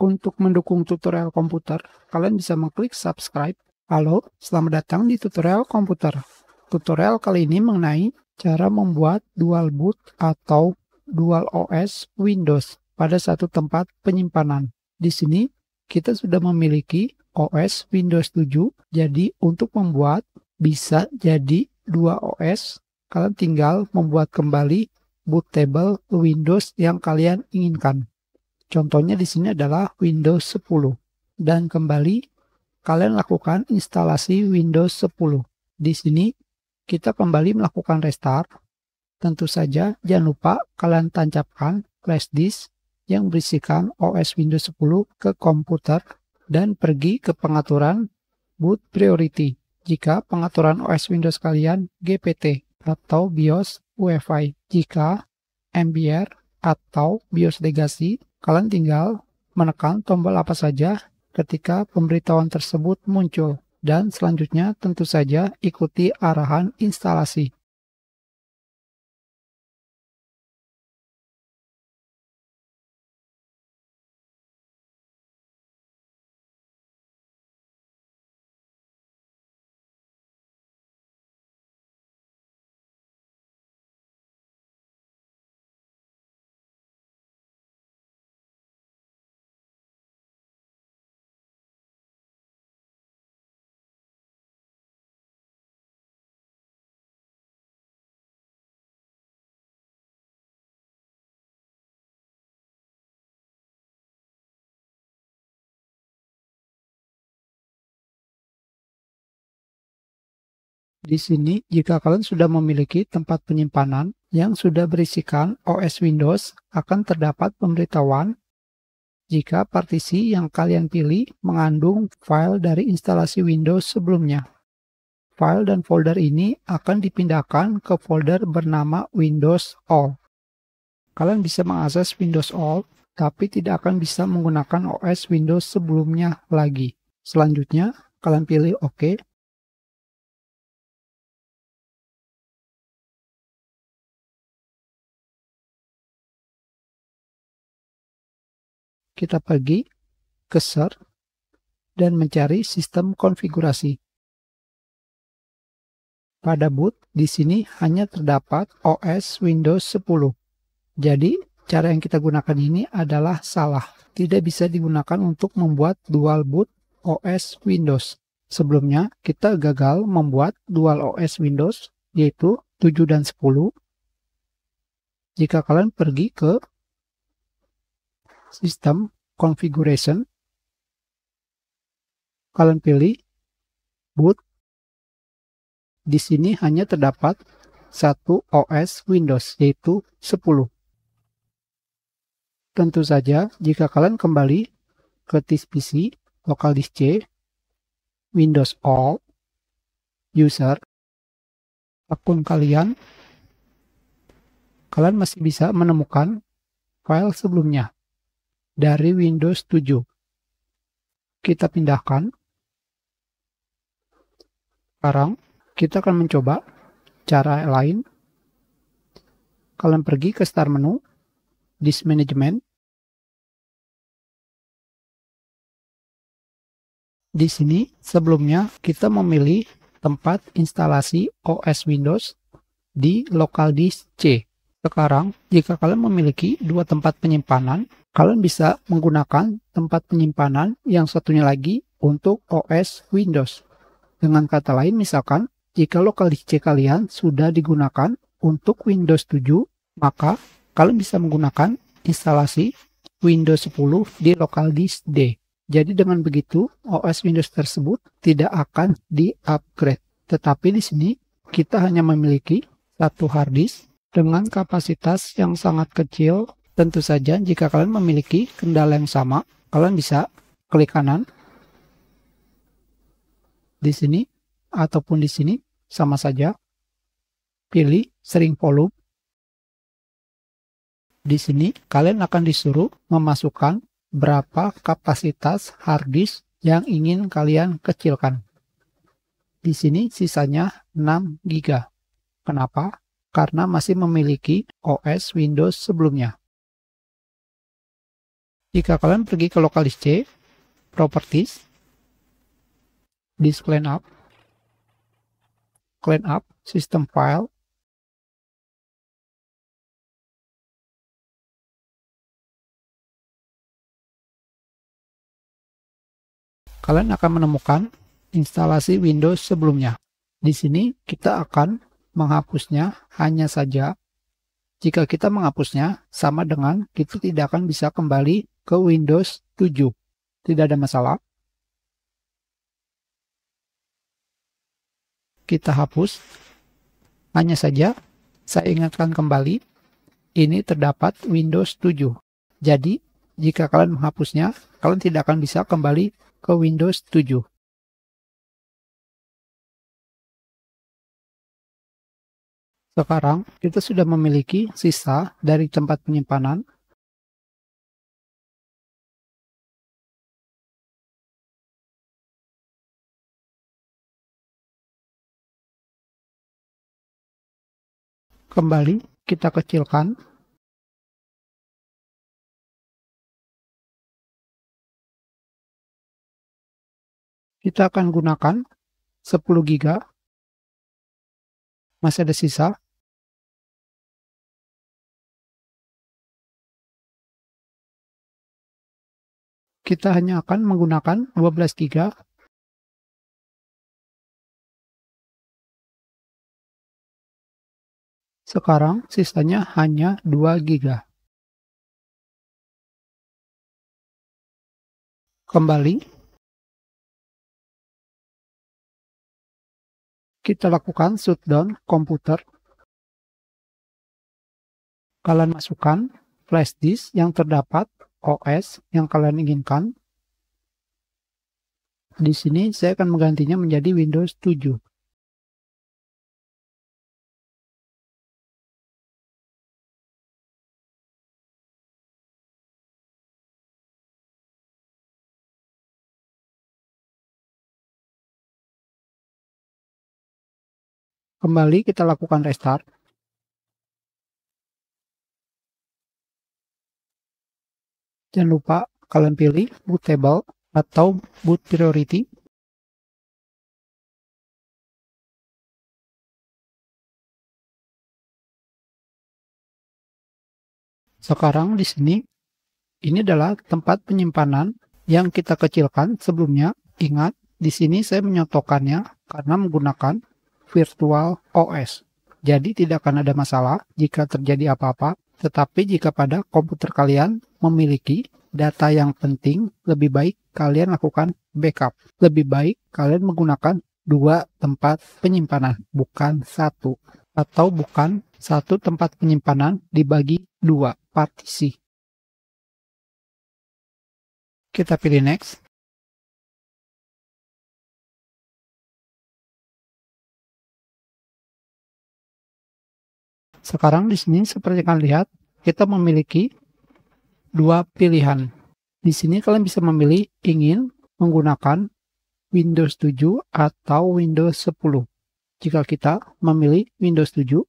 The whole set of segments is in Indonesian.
Untuk mendukung tutorial komputer, kalian bisa mengklik subscribe. Halo, selamat datang di tutorial komputer. Tutorial kali ini mengenai cara membuat dual boot atau dual OS Windows pada satu tempat penyimpanan. Di sini kita sudah memiliki OS Windows 7, jadi untuk membuat bisa jadi dua OS, kalian tinggal membuat kembali bootable Windows yang kalian inginkan. Contohnya di sini adalah Windows 10. Dan kembali kalian lakukan instalasi Windows 10. Di sini kita kembali melakukan restart. Tentu saja jangan lupa kalian tancapkan flash disk yang berisikan OS Windows 10 ke komputer dan pergi ke pengaturan boot priority. Jika pengaturan OS Windows kalian GPT atau BIOS UEFI. Jika MBR atau BIOS Legacy, kalian tinggal menekan tombol apa saja ketika pemberitahuan tersebut muncul. Dan selanjutnya tentu saja ikuti arahan instalasi. Di sini, jika kalian sudah memiliki tempat penyimpanan yang sudah berisikan OS Windows, akan terdapat pemberitahuan jika partisi yang kalian pilih mengandung file dari instalasi Windows sebelumnya. File dan folder ini akan dipindahkan ke folder bernama Windows All. Kalian bisa mengakses Windows All, tapi tidak akan bisa menggunakan OS Windows sebelumnya lagi. Selanjutnya, kalian pilih OK. Kita pergi ke Search dan mencari sistem konfigurasi. Pada boot, di sini hanya terdapat OS Windows 10. Jadi, cara yang kita gunakan ini adalah salah. Tidak bisa digunakan untuk membuat dual boot OS Windows. Sebelumnya, kita gagal membuat dual OS Windows, yaitu 7 dan 10. Jika kalian pergi ke System Configuration, kalian pilih boot. Di sini hanya terdapat satu OS Windows, yaitu 10. Tentu saja, jika kalian kembali ke disk PC, local disk C, Windows All, User, akun kalian masih bisa menemukan file sebelumnya dari Windows 7. Kita pindahkan. Sekarang kita akan mencoba cara lain. Kalian pergi ke Start menu, Disk Management. Di sini sebelumnya kita memilih tempat instalasi OS Windows di local disk C. Sekarang, jika kalian memiliki dua tempat penyimpanan, kalian bisa menggunakan tempat penyimpanan yang satunya lagi untuk OS Windows. Dengan kata lain, misalkan, jika local disk C kalian sudah digunakan untuk Windows 7, maka kalian bisa menggunakan instalasi Windows 10 di local disk D. Jadi dengan begitu, OS Windows tersebut tidak akan di-upgrade. Tetapi di sini, kita hanya memiliki satu hard disk dengan kapasitas yang sangat kecil. Tentu saja jika kalian memiliki kendala yang sama, kalian bisa klik kanan di sini ataupun di sini, sama saja. Pilih Shrink Volume. Di sini kalian akan disuruh memasukkan berapa kapasitas hard disk yang ingin kalian kecilkan. Di sini sisanya 6 GB. Kenapa? Karena masih memiliki OS Windows sebelumnya. Jika kalian pergi ke lokalis C, Properties, Disk Cleanup, Cleanup, System File, kalian akan menemukan instalasi Windows sebelumnya. Di sini kita akan menghapusnya, hanya saja jika kita menghapusnya sama dengan kita tidak akan bisa kembali ke Windows 7. Tidak ada masalah. Kita hapus. Hanya saja saya ingatkan kembali, ini terdapat Windows 7. Jadi jika kalian menghapusnya, kalian tidak akan bisa kembali ke Windows 7. Sekarang kita sudah memiliki sisa dari tempat penyimpanan. Kembali kita kecilkan. Kita akan gunakan 10 GB. Masih ada sisa. Kita hanya akan menggunakan 12 GB. Sekarang sisanya hanya 2 GB. Kembali. Kita lakukan shutdown komputer. Kalian masukkan flash disk yang terdapat OS yang kalian inginkan. Di sini saya akan menggantinya menjadi Windows 7. Kembali kita lakukan restart. Jangan lupa kalian pilih bootable atau boot priority. Sekarang di sini, ini adalah tempat penyimpanan yang kita kecilkan sebelumnya. Ingat, di sini saya menyontohkannya karena menggunakan Virtual OS. Jadi tidak akan ada masalah jika terjadi apa-apa. Tetapi jika pada komputer kalian memiliki data yang penting, lebih baik kalian lakukan backup. Lebih baik kalian menggunakan 2 tempat penyimpanan, bukan 1. Atau bukan 1 tempat penyimpanan dibagi 2 partisi. Kita pilih next. Sekarang di sini seperti kalian lihat, kita memiliki 2 pilihan. Di sini kalian bisa memilih ingin menggunakan Windows 7 atau Windows 10. Jika kita memilih Windows 7,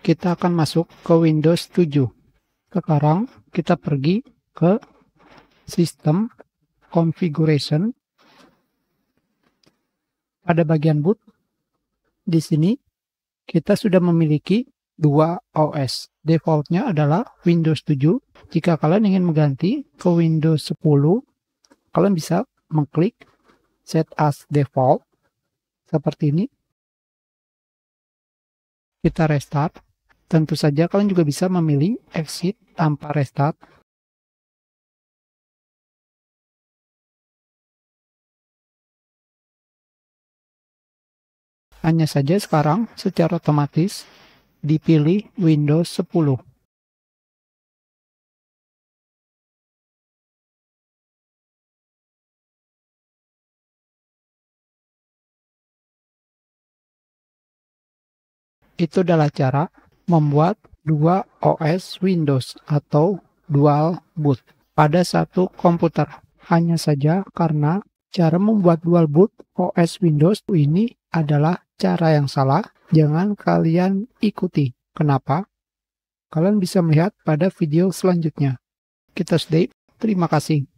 kita akan masuk ke Windows 7. Sekarang kita pergi ke System Configuration. Pada bagian boot, di sini kita sudah memiliki 2 OS. Defaultnya adalah Windows 7. Jika kalian ingin mengganti ke Windows 10, kalian bisa mengklik Set as Default. Seperti ini. Kita restart. Tentu saja kalian juga bisa memilih exit tanpa restart. Hanya saja sekarang secara otomatis dipilih Windows 10. Itu adalah cara membuat 2 OS Windows atau dual boot pada satu komputer. Hanya saja karena cara membuat dual boot OS Windows ini adalah cara yang salah, jangan kalian ikuti. Kenapa? Kalian bisa melihat pada video selanjutnya. Kita stay. Terima kasih.